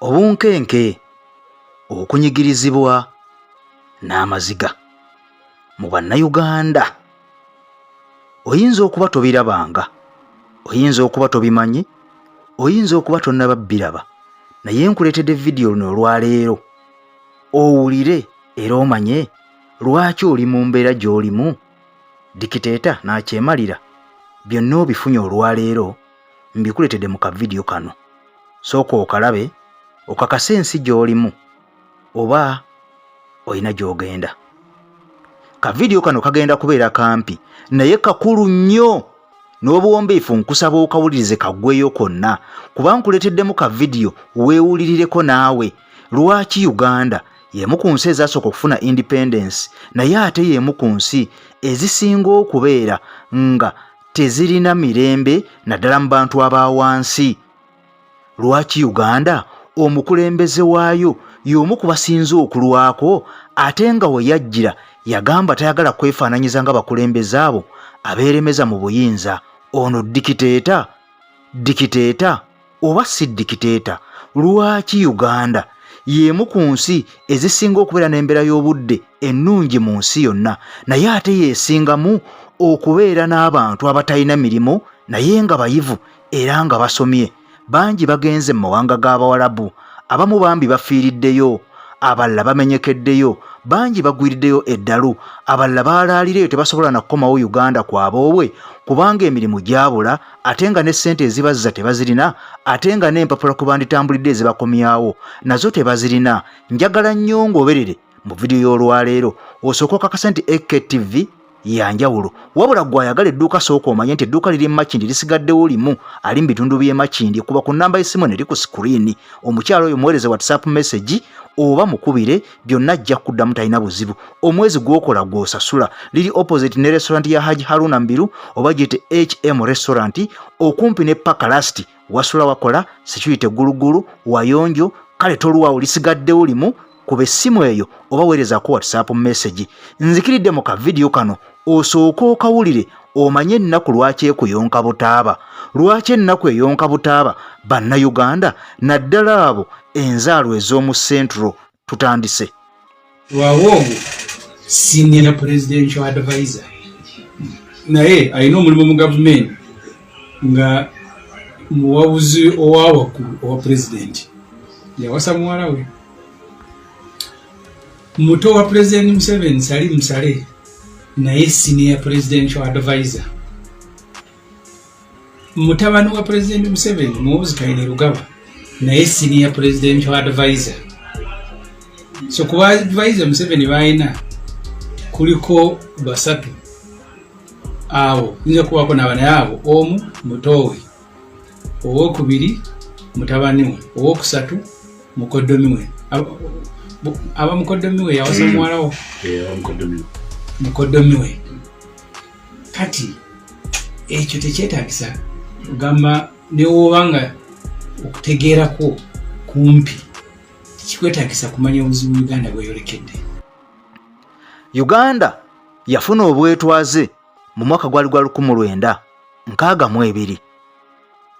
obunkenke, okunyigirizibwa n'amaziga mu bannayuganda. Oyinza okuba tobirabanga, oyinza okuba tobimanyi, oyinza okuba tonnaba biraba, naye nkuleetedde vidiyo luno olwaleero owulire era omanye lwaki oli mu mbeera gy'olimu. Dikiteeta n'akyemalira byonna obifunye olwaleero mbikuleetedde mu kavidiyo kano. Sooka okalabe okakase ensi gy'olimu oba olina gy'ogenda. Kavidiyo kano kagenda kubeera kampi naye kakulu nnyo, n'obuwombeefu nkusaba okawulirize kaggweyo konna, kuba nkuleeteddemu kavidiyo weewulirireko naawe lwaki Uganda y'emu ku nsi ezasooka okufuna independence naye ate y'emu ku nsi ezisinga okubeera nga tezirina mirembe naddala mu bantu aba wansi. Lwaki Uganda omukulembeze waayo y'omu ku basinze okulwako ate nga we yajjira yagamba tayagala kwefaananyiza nga bakulembeze abo abeeremeza mu buyinza. Ono dikiteeta oba si dikiteeta? Lwaki Uganda y'emu ku nsi ezisinga okubeera n'embeera y'obudde ennungi mu nsi yonna naye ate yeesingamu okubeera n'abantu abatalina mirimu naye nga bayivu era nga basomye? Bangi bagenze mu mawanga g'Abawarabu, abamu bambi bafiiriddeyo, abalala bamenyekeddeyo, bangi bagwiriddeyo eddalu, abalala baalaalireyo tebasobola na kukomawo Uganda kwaboobwe kubanga emirimu gyabula ate nga ne ssente ezibazza tebazirina, ate nga n'empapula ku banditambulidde ezibakomyawo nazo tebazirina. Njagala nnyo ng'oberere mu vidiyo y'olwaleero osooka okakasa nti EKTV yanjawulo, wabula gwayagala edduuka sooka omanye nti edduuka liri Makindi lisigaddewo limu ali mu bitundu by'e Makindi. Kuba ku nnamba y'essimu eri ku sikuriini, omukyalo oyo muweereze WhatsApp message oba mukubire, byonna ajja kuddamu talina buzibu. Omwezi gw'okola gw'osasula. Liri opposite ne restaurant ya Haji Haruna Mbiru oba giyite HM restaurant okumpi ne Pakalasti. Wasula wakola security gulugulu wayonjo, kale tolwawo lisigaddewo limu. Kuba essimu eyo oba weerezaako WhatsApp message. Nzikiridde mu kavidiyo kano osooka okawulire omanye ennaku lwaki ekuyonka butaaba. Lwaki ennaku eyonka butaaba bannayuganda naddala abo enzaalwa ez'omu Central? Tutandise. Wawo senior presidential advisor naye alina omulimu mu gavumenti nga muwabuzi owawakulu owa president yawasa muwala we. Muto wa President Museveni Sali Musale naye senior presidential advisor. Mutabani wa President Museveni Muhoozi Kainerugaba naye senior presidential advisor. So kuba advisor Museveni baina kuliko basatu abo nja kuwako n'abana yabo, omu mutowe, owokubiri mutabani we, owokusatu mukoddomi we. Aba mukoddomi we yawasa muwala wo. Mukoddomi we. Kati ekyo tekyetaagisa kugamba newobanga okutegeerako kumpi kikwetaagisa kumanya obuzibu Uganda bweyolekedde. Uganda yafuna obwetwaze mu mwaka gwali gwa 1962.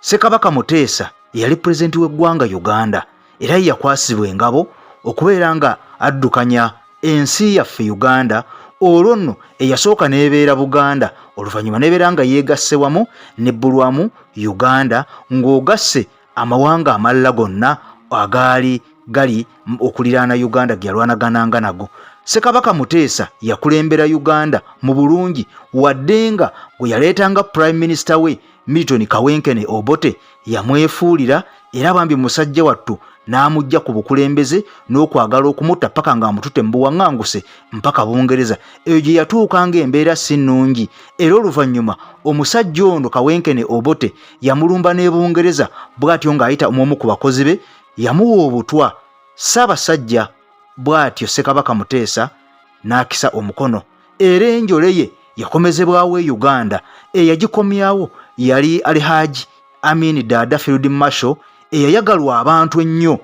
Ssekabaka Muteesa yali pulezidenti w'eggwanga Uganda era yakwasibwa engabo okubeera nga addukanya ensi yaffe Uganda. Olwo nno eyasooka n'ebeera Buganda, oluvannyuma n'ebeera nga yeegasse wamu n'ebbulwamu Uganda ng'ogasse amawanga amalala gonna agaali gali okuliraana Uganda ge yalwanagananga nago. Ssekabaka Muteesa yakulembera Uganda mu bulungi wadde nga bwe yaleetanga Prime Minister we Milton Kawenkene Obote yamwefuulira era bambi musajja wattu n'amujja ku bukulembeze n'okwagala okumutta paka nga amututte mu buwaŋŋanguse mpaka Bungereza. Eyo gye yatuukanga embeera si nnungi era oluvannyuma omusajja ono Kawenkene Obote yamulumba ne Bungereza bw'atyo ng'ayita omu ku bakozi be yamuwa obutwa. Ssaabasajja bw'atyo Ssekabaka Muteesa n'akisa omukono era enjole ye yakomezebwawo e Uganda. Eyagikomyawo yali Alhaji Amin Dada Field Marshal eyayagalwa abantu ennyo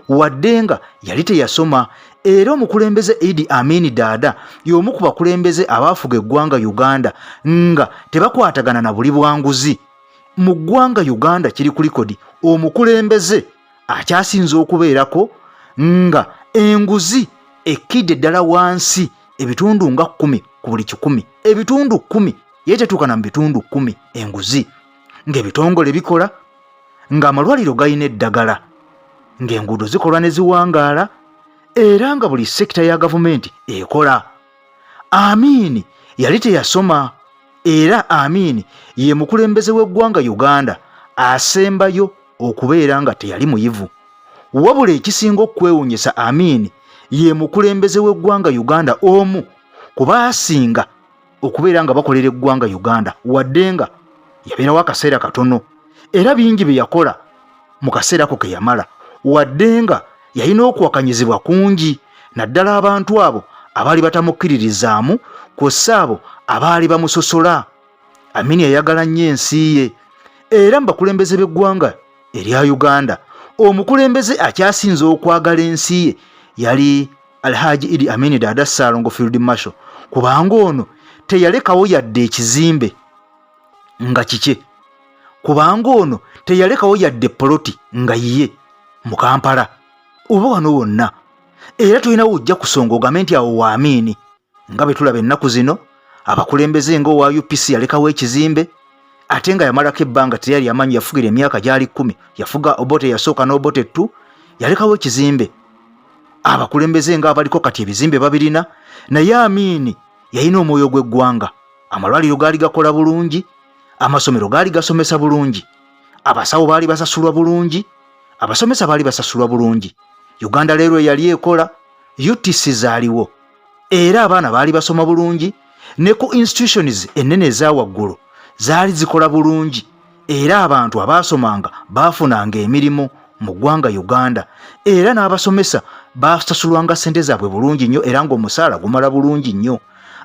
wadde nga yali teyasoma. Era omukulembeze Idi Amin Dada y'omu ku bakulembeze abaafuga eggwanga Uganda nga tebakwatagana na buli bwanguzi. Mu ggwanga Uganda kiri ku likodi omukulembeze akyasinza okubeerako nga enguzi ekkidde ddala wansi ebitundu nga 10 ku buli 100, ebitundu 10 ye tetuukana mu bitundu 10 enguzi, ng'ebitongole bikola, ng'amalwaliro galina eddagala, ng'enguudo zikolwa ne ziwangaala, era nga buli sekita ya gavumenti ekola. Amin yali teyasoma, era Amin ye mukulembeze w'eggwanga Uganda asembayo okubeera nga teyali muyivu. Wabula ekisinga okwewuunyisa, Amin ye mukulembeze w'eggwanga Uganda omu ku baasinga okubeera nga bakolera eggwanga Uganda, wadde nga yabeerawo akaseera katono, era bingi bye yakola mu kaseera ko ke yamala, wadde nga yalina okuwakanyizibwa kungi, naddala abantu abo abaali batamukkiririzaamu, kw'ossa abo abaali bamusosola. Amin yayagala nnyo ensi ye, era mu bakulembeze b'eggwanga erya Uganda, omukulembeze akyasinza okwagala ensi ye yali Alhaji Idi Amin Dada Ssalongo Field Marshal, kubanga ono teyalekawo yadde ekizimbe nga kike, kubanga ono teyalekawo yadde poloti nga yiye mu Kampala oba wano wonna. Era tulinawo ojja kusonga ogambe nti awo wa Amin, nga bwe tulaba ennaku zino abakulembeze ng'owa UPC yalekawo ekizimbe, ate nga yamalako ebbanga teyali amanyi, yafugira emyaka gyali 10, yafuga Obote yasooka n'Obote 2, yalekawo ekizimbe. Abakulembeze nga abaliko kati ebizimbe babirina, naye Amin yalina omwoyo gw'eggwanga. Amalwaliro gaali gakola bulungi, amasomero gaali gasomesa bulungi, abasawo baali basasulwa bulungi, abasomesa baali basasulwa bulungi. Uganda leero yali ekola, UTC zaaliwo, era abaana baali basoma bulungi, ne ku institutions ennene ezaawaggulu zaali zikola bulungi, era abantu abaasomanga baafunanga emirimu mu ggwanga Uganda, era n'abasomesa baasasulwanga ssente zaabwe bulungi nnyo, era ng'omusaala gumala bulungi nnyo.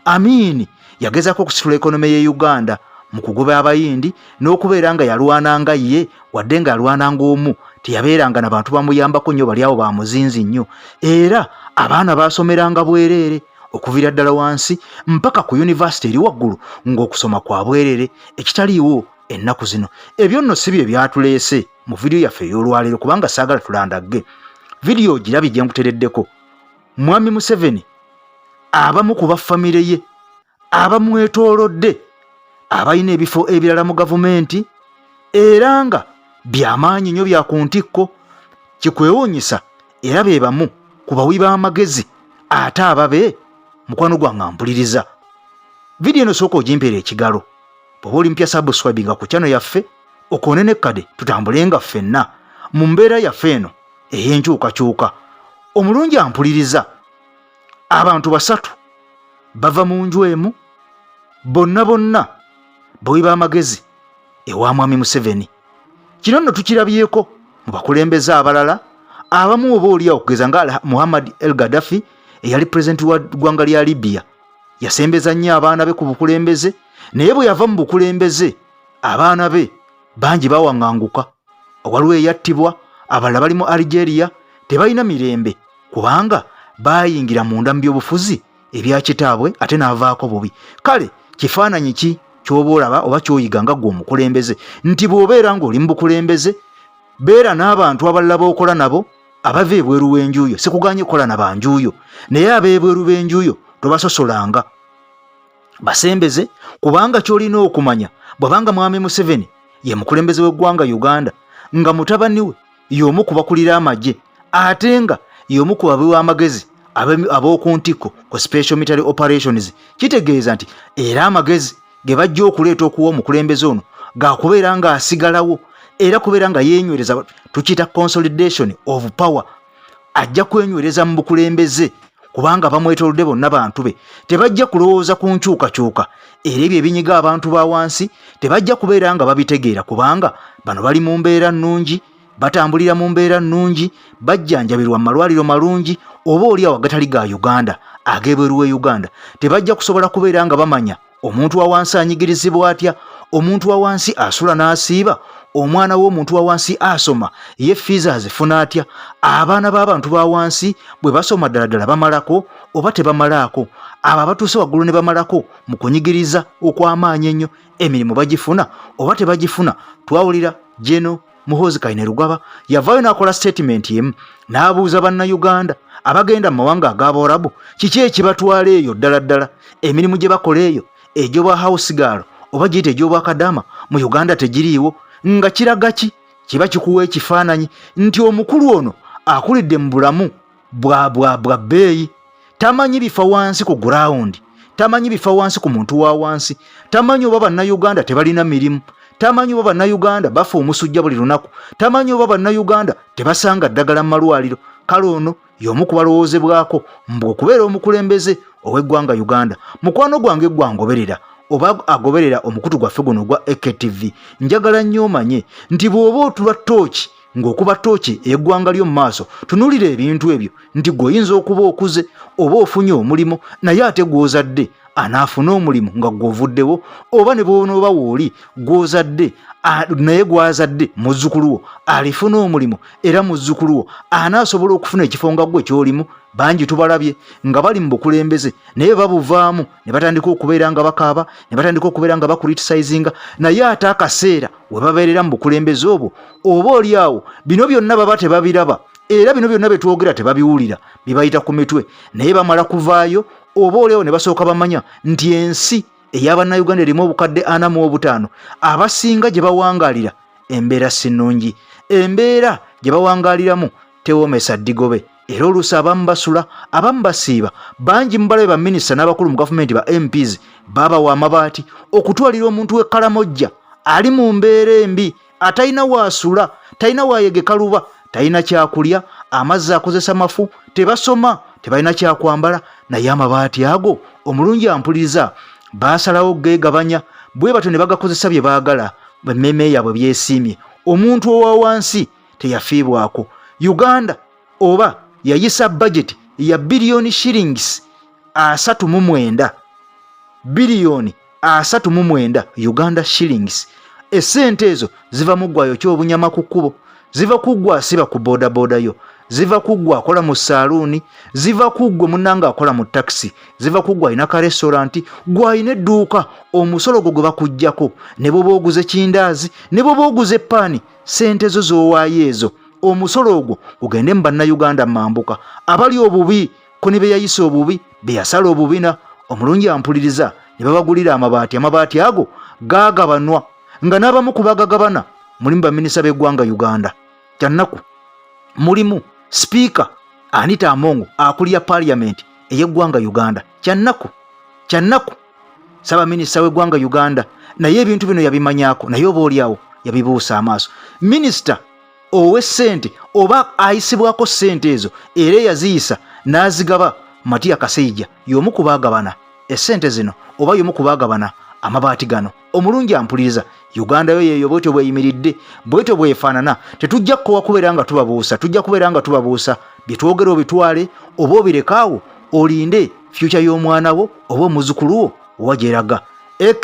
Amin yagezaako okusitula ekonomi ye Uganda mu kugoba abayindi, n'okubeera nga yalwananga ye, wadde nga yalwananga omu, teyabeeranga n'abantu bamuyambako nnyo, bali awo bamuzinzi nnyo, era abaana baasomeranga bwereere okuviira ddala wansi mpaka ku yunivasite eri waggulu, ng'okusoma kwa bwereere ekitaliiwo ennaku zino. Ebyo nno si bye byatuleese mu vidiyo yaffe ey'olwaleero, kubanga saagala tulandagge. Vidiyo ogirabye gye nkutereddeko. Mwami Museveni, abamu ku baffamire ye abamwetoolodde abalina ebifo ebirala mu gavumenti, era nga byamaanyi nnyo bya ku ntikko, kikwewuunyisa, era be bamu ku bawi b'amagezi ate ababe. Mukwano gwange ampuliriza, vidiyo eno sooka ogimpeera ekigalo, bw'oba oli mpya subscribinga ku channel yaffe, okoone nekkade tutambulenga ffenna mu mbeera yaffe eno ey'enkyukakyuka. Omulungi ampuliriza, abantu 3 bava mu nju emu, bonna bawi b'amagezi ewa mwami Museveni. Kino nno tukirabyeko mu bakulembeze abalala abamu, oba oli okugeza nga Muhammad El Gaddafi eyali pulezidenti wa ggwanga lya Libya, yasembeza nnyo abaana be ku bukulembeze, naye bwe yava mu bukulembeze abaana be bangi bawaŋŋanguka. Waliwo eyattibwa, abalala bali mu Algeria, tebalina mirembe kubanga bayingira munda mu byobufuzi ebya kitaabwe ate n'avaako bubi. Kale kifaananyi ki ky'oba olaba oba ky'oyiga nga ggwe omukulembeze, nti bw'obeera ng'oli mu bukulembeze beera n'abantu abalala b'okola nabo abava ebweru w'enjuuyo. Sikuganye kukola na banjuuyo, naye ab'ebweru b'enjuuyo tobasosolanga, basembeze, kubanga ky'olina okumanya bw'abanga mwami Museveni ye mukulembeze w'eggwanga Uganda, nga mutabani we y'omu ku bakulira amagye, ate nga y'omu ku bawi b'amagezi ab'oku ntikko ku special military operations, kitegeeza nti era amagezi ge bajja okuleeta okuwa omukulembeze ono gaakubeera ng'asigalawo, era kubeera nga yeenywereza, tukiyita consolidation of power, ajja kwenywereza mu bukulembeze kubanga bamwetoolodde bonna bantu be. Tebajja kulowooza ku nkyukakyuka, era ebyo ebinyiga abantu ba wansi tebajja kubeera nga babitegeera, kubanga bano bali mu mbeera nnungi, batambulira mu mbeera nnungi, bajjanjabirwa mu malwaliro malungi, oba oli awo agatali ga Uganda, ag'ebweru we Uganda. Tebajja kusobola kubeera nga bamanya omuntu wa wansi anyigirizibwa atya, omuntu wa wansi asula n'asiiba, omwana w'omuntu wa wansi asoma ye fiiza azifuna atya, abaana b'abantu ba wansi bwe basoma ddala bamalako oba tebamalaako, abo abatuuse waggulu ne bamalako mu kunyigiriza okw'amaanyi ennyo, emirimu bagifuna oba tebagifuna. Twawulira Jeno Muhoozi Kainerugaba yavaayo n'akola statement yemu n'abuuza bannayuganda abagenda mu mawanga ag'Abarabu kiki ekibatwala eyo ddala ddala emirimu gye bakola eyo egy'obwa house girl oba giyita egy'obwakadaama mu Uganda tegiriiwo nga kiraga ki kiba kikuwa ekifaananyi nti omukulu ono akulidde mu bulamu bwa bbeeyi tamanyi bifa wansi ku ground tamanyi bifa wansi ku muntu wa wansi tamanyi oba bannayuganda tebalina mirimu tamanyi oba bannayuganda bafa omusujja buli lunaku tamanyi oba bannayuganda tebasanga ddagala mu malwaliro kale ono y'omu ku balowoozebwako mbu okubeera omukulembeze ow'eggwanga Uganda. Mukwano gwange gwangoberera oba agoberera omukutu gwaffe guno gwa EKTV njagala nnyo omanye nti bw'oba otula ttooki ng'okuba ttooki eggwanga ly'omu maaso tunuulira ebintu ebyo nti gw'oyinza okuba okuze oba ofunye omulimu naye ate gw'ozadde anaafuna omulimu nga gw'ovuddewo oba ne bw'onooba wooli gw'ozadde naye gwazadde muzzukulu wo alifuna omulimu era muzzukulu wo anaasobola okufuna ekifo nga ggwe ky'olimu. Bangi tubalabye nga bali mu bukulembeze naye babuvaamu ne batandika okubeera nga bakaaba ne batandika okubeera nga bakuritisayizinga naye ate akaseera we babeerera mu bukulembeze obwo oba oli awo bino byonna baba tebabiraba era bino byonna betwogera tebabiwulira bibayita ku mitwe naye bamala kuvaayo oba oliawo ne basooka bamanya nti ensi ey'abannayuganda erimu obukadde 45 abasinga gye bawangaalira embeera si nnungi embeera gye bawangaaliramu tewoomesa ddigobe era oluusi abamu basula abamu basiiba bangi mubalabe baminisita n'abakulu mu gavumenti ba MPs babawa amabaati okutwalira omuntu w'ekkalamojja ali mu mbeera embi atalina waasula talina waayegeka luba talina kyakulya amazzi akozesa mafu tebasoma tebalina kyakwambala naye amabaati ago omulungi ampuliriza baasalawo geegabanya bwe batyo ne bagakozesa bye baagala emmeme yaabwe byesiimye omuntu owa wansi teyafiibwako. Uganda oba yayisa budget ya billion shillings 39 billion 39 Uganda shillings. Essente ezo ziva mu ggwayo ky'obunyama ku kkubo ziva kuggwa asiba ku bodaboda yo ziva kuggwa akola mu saaluuni ziva kuggwa munnanga akola mu taxi ziva kuggwa alina ka restaurant gwalina edduuka omusolo gwe bakuggyako ne bwoba oguze kindaazi ne bwoba oguze paani sente zo z'owaayo ezo omusolo ogwo gugende mu bannayuganda mambuka abali obubi ko ne be yayisa obubi be yasala obubina omulungi ampuliriza ne babagulira amabaati ago gaagabanwa nga n'abamu ku bagagabana mulimu baminisita b'eggwanga Uganda kyannaku mulimu sipiika Anita Amongo akulira parliament ey'eggwanga Uganda kyannaku Ssaabaminisita w'eggwanga Uganda naye ebintu bino yabimanyaako naye oba oliawo yabibuusa amaaso. Minisita ow'essente oba ayisibwako ssente ezo era yaziyisa n'azigaba Matiya Kaseija y'omu ku baagabana essente zino oba y'omu ku baagabana amabaati gano. Omulungi ampuliriza Uganda yo yeeyo bwetyo bweyimiridde bwetyo bwefaanana tetujja kukowa kubeera nga tubabuusa tujja kubeera nga tubabuusa byetwogera obitwale oba obirekaawo olinde future y'omwana wo oba omuzzukulu wo owa gyeraga.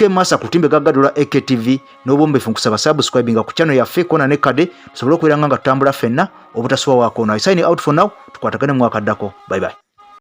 Masa kutimbe gagadula EKTV n'obombefu nkusaba subscribing ku channel yaffe Kona ne Kade tusobole okubeera nga tutambula ffenna obutasubwa waakona. I sign out for now tukwatagane mu mwaka ddako. Bye bye.